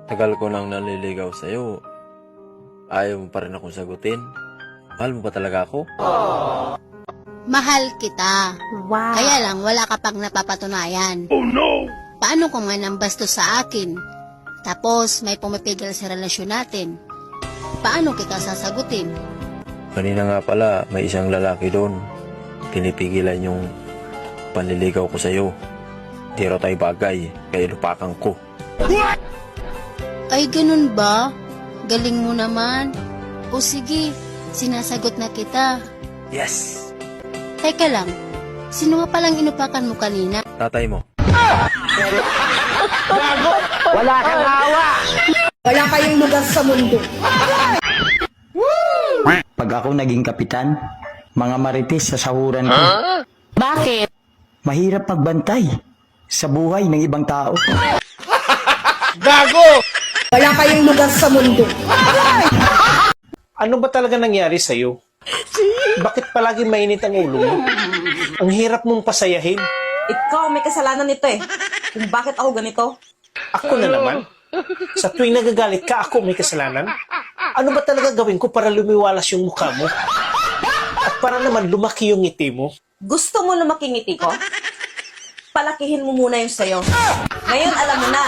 Tagal ko nang naliligaw sa'yo. Ayaw mo pa rin akong sagutin. Mahal mo ba talaga ako? Mahal kita. Wow. Kaya lang wala ka pang napapatunayan. Oh no! Paano kung may nambastos sa akin? Tapos may pumipigil sa relasyon natin. Paano kita sasagutin? Kanina nga pala, may isang lalaki doon. Pinipigilan yung panliligaw ko sa'yo. Di raw tayo bagay, kaya lupakan ko. Ay, ganun ba? Galing mo naman. O sige, sinasagot na kita. Yes! Teka lang, sino nga palang inupakan mo kanina? Tatay mo. Wala kang awa! Wala kayong lugar sa mundo. Pag ako naging kapitan, mga marites sa sahuran ko. Bakit? Mahirap magbantay sa buhay ng ibang tao. Wala kayong lugar sa mundo. Ano ba talaga nangyari sa'yo? Bakit palagi mainit ang ulo mo? Ang hirap mong pasayahin. Ikaw may kasalanan nito eh. Kung bakit ako ganito. Ako na naman. Sa tuwing nagagalit ka, ako may kasalanan. Ano ba talaga gawin ko para lumiwalas yung mukha mo? At para naman lumaki yung ngiti mo? Gusto mo lumaki ngiti ko? Palakihin mo muna yung sayo. Ngayon alam mo na.